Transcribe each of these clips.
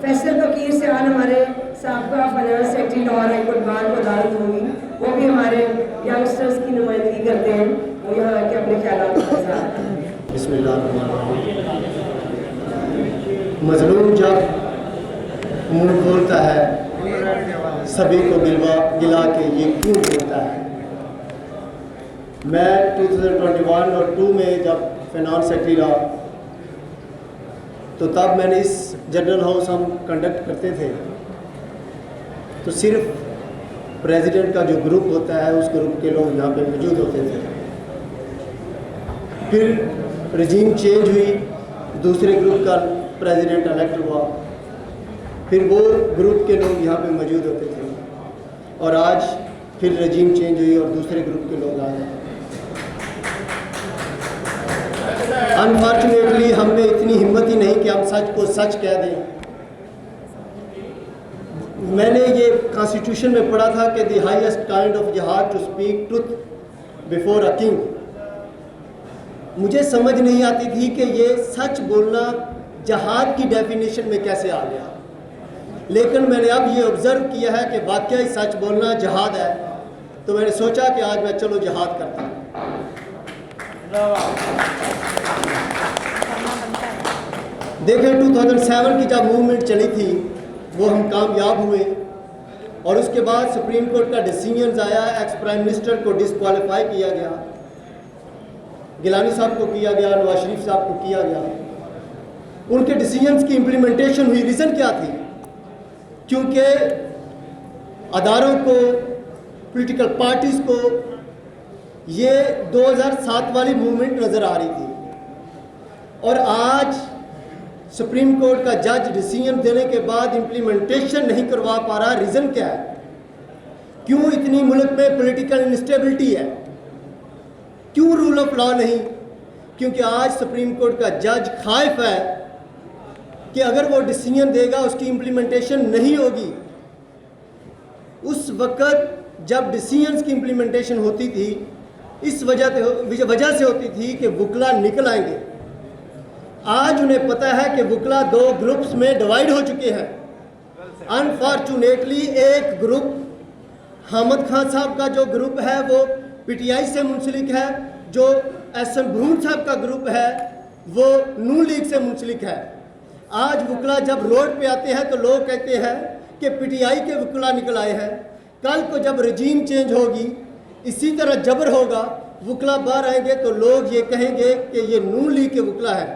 फैसल फकीर से आज हमारे साबका finance secretary Lahore high court bar को अदालत होगी, वो भी हमारे यंगस्टर्स की नुमाइंदगी करते हैं, वो यहाँ आके अपने ख्यालात का इज़हार करते हैं। बिस्मिल्लाह। मजलूम जब मुंह खोलता है सभी को गिला के ये क्यों बोलता है। मैं 2021 और 2 में जब फाइनेंस सेक्रेटरी रहा तो तब मैंने इस जनरल हाउस हम कंडक्ट करते थे तो सिर्फ प्रेसिडेंट का जो ग्रुप होता है उस ग्रुप के लोग यहाँ पे मौजूद होते थे। फिर रजीम चेंज हुई, दूसरे ग्रुप का प्रेसिडेंट इलेक्ट हुआ, फिर वो ग्रुप के लोग यहाँ पे मौजूद होते थे और आज फिर रजीम चेंज हुई और दूसरे ग्रुप के लोग आ गए। अनफॉर्चुनेटली हम में इतनी हिम्मत ही नहीं कि हम सच को सच कह दें। मैंने ये कॉन्स्टिट्यूशन में पढ़ा था कि the highest kind of jihad to speak truth before a king. मुझे समझ नहीं आती थी कि ये सच बोलना जिहाद की डेफिनेशन में कैसे आ गया, लेकिन मैंने अब ये ऑब्ज़र्व किया है कि वाकई सच बोलना जिहाद है, तो मैंने सोचा कि आज मैं चलो जिहाद करता हूँ। देखें 2007 की जब मूवमेंट चली थी वो हम कामयाब हुए और उसके बाद सुप्रीम कोर्ट का डिसीजन आया, एक्स प्राइम मिनिस्टर को डिसक्वालीफाई किया गया, गिलानी साहब को किया गया, नवाज शरीफ साहब को किया गया। उनके डिसीजंस की इम्प्लीमेंटेशन हुई। रीज़न क्या थी? क्योंकि अदारों को, पॉलिटिकल पार्टीज़ को ये 2007 वाली मूवमेंट नज़र आ रही थी और आज सुप्रीम कोर्ट का जज डिसीजन देने के बाद इम्प्लीमेंटेशन नहीं करवा पा रहा। रीज़न क्या है? क्यों इतनी मुल्क में पॉलिटिकल इंस्टेबिलिटी है? क्यों रूल ऑफ लॉ नहीं? क्योंकि आज सुप्रीम कोर्ट का जज खाइफ है कि अगर वो डिसीजन देगा उसकी इम्प्लीमेंटेशन नहीं होगी। उस वक़्त जब डिसीजंस की इम्प्लीमेंटेशन होती थी इस वजह से होती थी कि वकला निकल आएंगे। आज उन्हें पता है कि वकला 2 ग्रुप्स में डिवाइड हो चुके हैं। अनफॉर्चुनेटली एक ग्रुप हामिद खान साहब का जो ग्रुप है वो पीटीआई से मुंसलिक है, जो एहसन भरून साहब का ग्रुप है वो नून लीग से मुंसलिक है। आज वकला जब रोड पे आते हैं तो लोग कहते हैं कि पीटीआई के वकला निकल आए हैं। कल को जब रजीम चेंज होगी इसी तरह जबर होगा, वकला बाहर आएंगे तो लोग ये कहेंगे कि ये नून लीग के वकला है।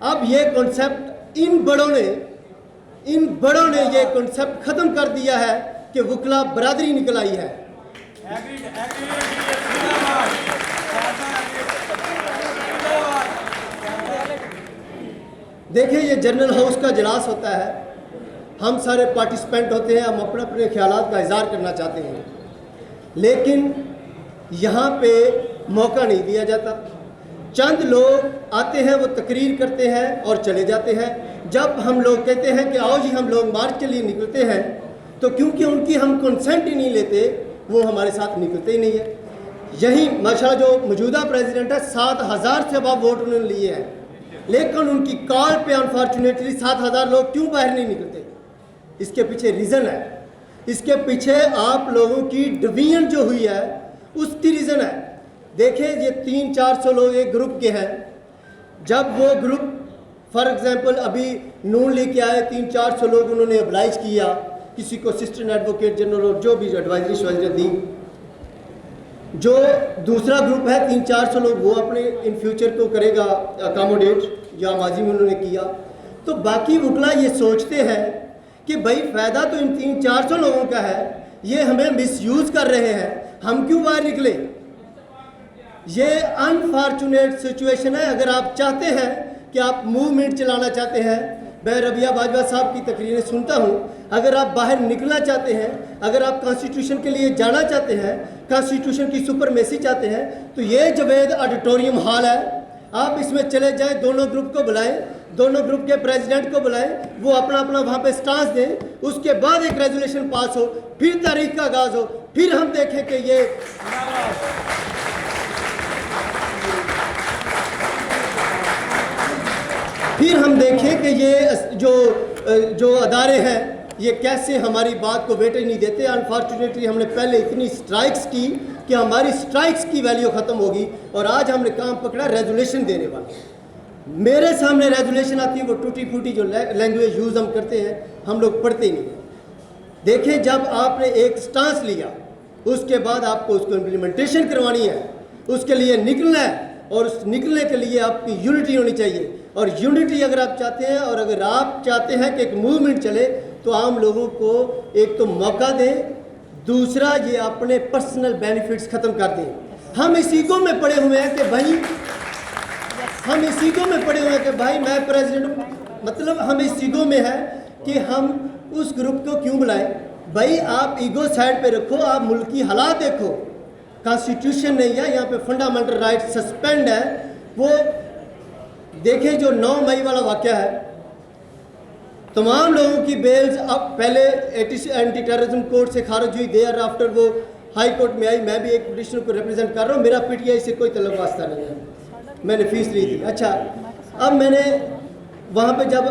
अब ये कॉन्सेप्ट इन बड़ों ने ये कॉन्सेप्ट ख़त्म कर दिया है कि वकला बरादरी निकल आई है। देखिए ये जनरल हाउस का इजलास होता है, हम सारे पार्टिसिपेंट होते हैं, हम अपने अपने ख्यालात का इज़हार करना चाहते हैं, लेकिन यहाँ पे मौका नहीं दिया जाता। चंद लोग आते हैं, वो तकरीर करते हैं और चले जाते हैं। जब हम लोग कहते हैं कि आओ जी हम लोग मार्च के लिए निकलते हैं तो क्योंकि उनकी हम कंसेंट ही नहीं लेते वो हमारे साथ निकलते ही नहीं है। यही माशाल्लाह जो मौजूदा प्रेसिडेंट है 7000 से अब वोट उन्होंने लिए हैं, लेकिन उनकी कॉल पे अनफॉर्चुनेटली 7000 लोग क्यों बाहर नहीं निकलते? इसके पीछे रीज़न है, इसके पीछे आप लोगों की डिवीजन जो हुई है उसकी रीज़न है। देखिए ये 300-400 लोग एक ग्रुप के हैं, जब वो ग्रुप फॉर एग्जांपल अभी नून लेके आए 300-400 लोग उन्होंने अप्लाइज किया, किसी को असिस्टेंट एडवोकेट जनरल और जो भी एडवाइजरी दी। जो दूसरा ग्रुप है 300-400 लोग वो अपने इन फ्यूचर को करेगा अकोमोडेट, या माजी में उन्होंने किया। तो बाकी वकला ये सोचते हैं कि भाई फ़ायदा तो इन 300-400 लोगों का है, ये हमें मिसयूज़ कर रहे हैं, हम क्यों बाहर निकले? ये अनफॉर्चुनेट सिचुएशन है। अगर आप चाहते हैं कि आप मूवमेंट चलाना चाहते हैं, मैं रबिया बाजवा साहब की तकरीरें सुनता हूँ, अगर आप बाहर निकलना चाहते हैं, अगर आप कॉन्स्टिट्यूशन के लिए जाना चाहते हैं, कॉन्स्टिट्यूशन की सुपरमेसी चाहते हैं, तो ये जवेद ऑडिटोरियम हॉल है, आप इसमें चले जाएं, दोनों ग्रुप को बुलाएं, दोनों ग्रुप के प्रेसिडेंट को बुलाएं, वो अपना अपना वहाँ पे स्टांस दें, उसके बाद एक रेजोल्यूशन पास हो, फिर तारीख का आगाज़ हो, फिर हम देखें कि ये फिर हम देखें कि ये जो जो अदारे हैं ये कैसे हमारी बात को वेटेज नहीं देते। अनफॉर्चुनेटली हमने पहले इतनी स्ट्राइक्स की कि हमारी स्ट्राइक्स की वैल्यू ख़त्म होगी और आज हमने काम पकड़ा रेजोल्यूशन देने वाला। मेरे सामने रेजोल्यूशन आती है, वो टूटी फूटी जो लैंग्वेज यूज़ हम करते हैं हम लोग पढ़ते ही नहीं हैं। देखिए, जब आपने एक स्टांस लिया उसके बाद आपको उसको इम्प्लीमेंटेशन करवानी है, उसके लिए निकलना है और उस निकलने के लिए आपकी यूनिटी होनी चाहिए। और यूनिटी अगर आप चाहते हैं और अगर आप चाहते हैं कि एक मूवमेंट चले तो आम लोगों को एक तो मौका दें, दूसरा ये अपने पर्सनल बेनिफिट्स ख़त्म कर दें। हम इस ईगो में पड़े हुए हैं कि भाई मैं प्रेसिडेंट हूँ, मतलब हम इस ईगो में है कि हम उस ग्रुप को क्यों बुलाएं। भाई आप ईगो साइड पे रखो, आप मुल्क की हालात देखो। कॉन्स्टिट्यूशन नहीं है यहाँ पे, फंडामेंटल राइट सस्पेंड है। वो देखें जो 9 मई वाला वाक़या है, तमाम लोगों की बेल्स अब पहले एंटी टेररिज्म कोर्ट से खारिज हुई, देयर आफ्टर वो हाई कोर्ट में आई। मैं भी एक पिटिशनर को रिप्रेजेंट कर रहा हूँ, मेरा पीटीआई से कोई तल्लुक वास्ता नहीं है, मैंने फीस ली थी। अच्छा, अब मैंने वहाँ पे जब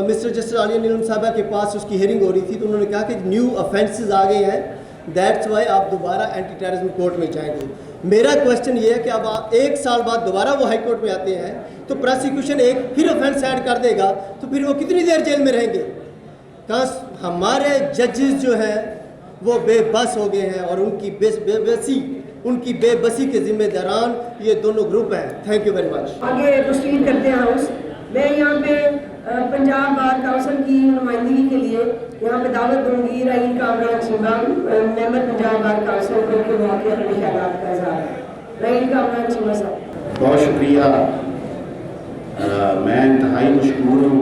मिस्टर जस्टिस आलिया नीलम साहबा के पास उसकी हियरिंग हो रही थी तो उन्होंने कहा कि न्यू ऑफेंसेस आ गए हैं, दैट्स वाई आप दोबारा एंटी टेररिज्म कोर्ट में जाएंगे। मेरा क्वेश्चन ये है कि अब आप 1 साल बाद दोबारा वो हाई कोर्ट में आते हैं तो प्रोसिक्यूशन एक फिर ऑफेंस ऐड कर देगा तो फिर वो कितनी देर जेल में रहेंगे। कहाँ हमारे जजेस जो हैं वो बेबस हो गए हैं और उनकी बेबसी के जिम्मेदारान ये दोनों ग्रुप हैं। Thank you very much. आगे प्रोसीड करते हैं हाउस। मैं यहाँ पे पंजाब बार काउंसिल की नुमाइंदगी के लिए यहाँ पे दावत दूंगी Rahim Kamran Cheema, member Punjab bar council को, कि वो आके अपने ख्यालात का इज़हार करें। रहीम कामरान चीमा साहब। बहुत शुक्रिया। मैं इंतहाई मशहूर हूँ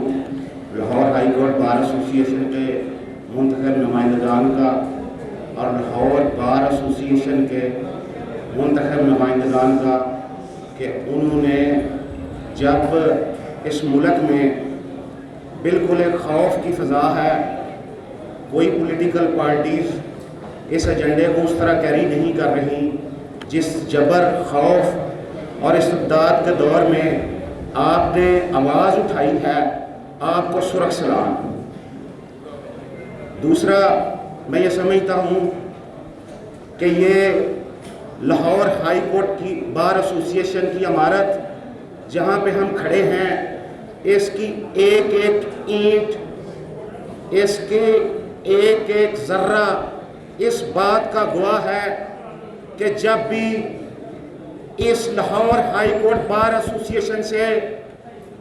Lahore high court bar association के मुंतखब नुमाइंदगान का और लाहौर बार एसोसिएशन के मुंतखब नुमाइंदगान का कि उन्होंने जब इस मुल्क में बिल्कुल एक खौफ की फ़ज़ा है, कोई पॉलिटिकल पार्टीज़ इस एजेंडे को उस तरह कैरी नहीं कर रही जिस जबर, खौफ और इस्तिबदाद के दौर में आपने आवाज़ उठाई है, आपको सुरख सलाम। दूसरा, मैं ये समझता हूँ कि ये लाहौर हाई कोर्ट की बार एसोसिएशन की इमारत जहाँ पे हम खड़े हैं, इसकी एक एक ईंट, इसके एक एक ज़र्रा इस बात का गवाह है कि जब भी इस Lahore high court bar association से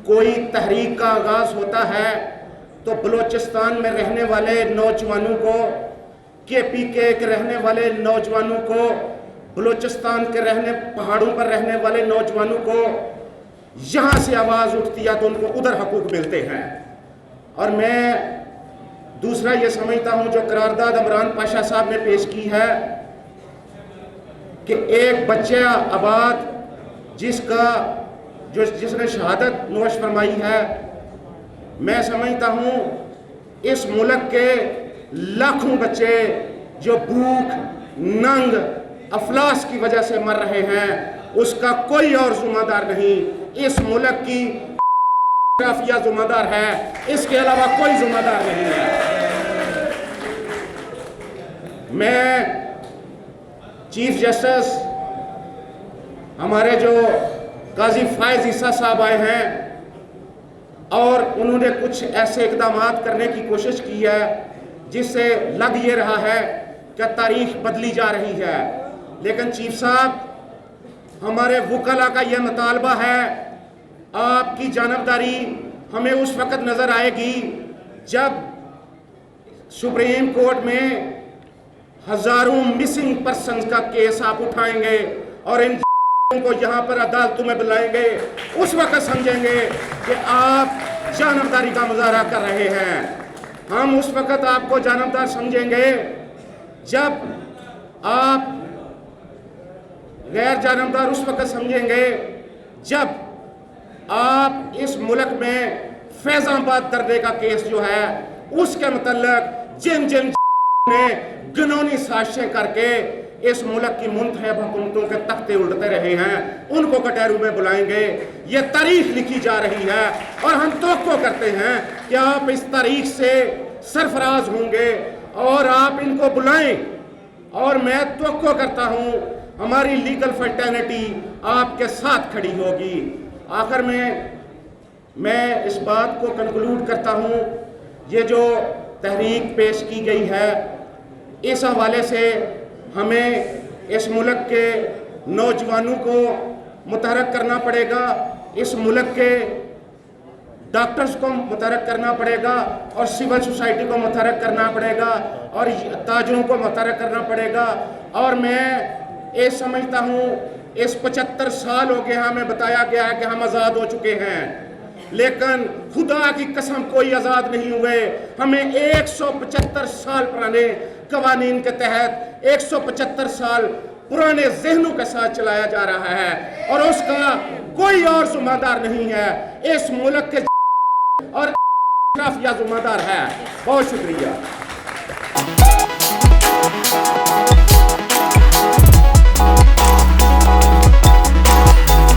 कोई तहरीक का आगाज़ होता है तो बलूचिस्तान में रहने वाले नौजवानों को, KPK के रहने वाले नौजवानों को, बलूचिस्तान के पहाड़ों पर रहने वाले नौजवानों को यहाँ से आवाज़ उठती है तो उनको उधर हकूक़ मिलते हैं। और मैं दूसरा ये समझता हूँ जो करारदाद इमरान पाशा साहब ने पेश की है कि एक बच्चा आबाद जिसने शहादत नोश फरमाई है, मैं समझता हूँ इस मुल्क के लाखों बच्चे जो भूख, नंग, अफलास की वजह से मर रहे हैं, उसका कोई और जिम्मेदार नहीं, इस मुल्क की माफिया जिम्मेदार है, इसके अलावा कोई जिम्मेदार नहीं है। मैं चीफ जस्टिस हमारे जो काजी फायज ईसा साहब आए हैं और उन्होंने कुछ ऐसे इकदाम करने की कोशिश की है जिससे लग ये रहा है कि तारीख बदली जा रही है। लेकिन चीफ साहब, हमारे वकला का यह मुतालबा है, आपकी जानबदारी हमें उस वक़्त नज़र आएगी जब सुप्रीम कोर्ट में हज़ारों मिसिंग पर्सन्स का केस आप उठाएंगे और इन को यहाँ पर अदालतों में बुलाएंगे। उस वक़्त समझेंगे कि आप जानबदारी का मुजाहरा कर रहे हैं। हम उस वक़्त आपको जानबदार समझेंगे जब आप गैर जानबदार उस वक़्त समझेंगे जब आप इस मुल्क में फैज़ाबाद दर्रे का केस जो है उसके मतलब जिन ने गनौनी साजिशें करके इस मुल्क की मुंतखब हुकूमतों के तख्ते उल्टते रहे हैं, उनको कटहरों में बुलाएंगे। ये तारीख लिखी जा रही है और हम तवक्को करते हैं कि आप इस तारीख से सरफराज होंगे और आप इनको बुलाएं, और मैं तवक्को करता हूं हमारी लीगल फर्टर्निटी आपके साथ खड़ी होगी। आखिर में मैं इस बात को कंक्लूड करता हूं, ये जो तहरीक पेश की गई है इस हवाले से हमें इस मुल्क के नौजवानों को मुतहरक करना पड़ेगा, इस मुल्क के डॉक्टर्स को मुतहरक करना पड़ेगा और सिविल सोसाइटी को मुतहरक करना पड़ेगा और ताजरों को मुतहरक करना पड़ेगा। और मैं ये समझता हूँ इस 75 साल हो गए हमें बताया गया है कि हम आज़ाद हो चुके हैं, लेकिन खुदा की कसम कोई आज़ाद नहीं हुए। हमें 175 साल पुराने कवानीन के तहत 175 साल पुराने जहनों के साथ चलाया जा रहा है और उसका कोई और जिम्मेदार नहीं है, इस मुल्क के और जिम्मेदार है। बहुत शुक्रिया।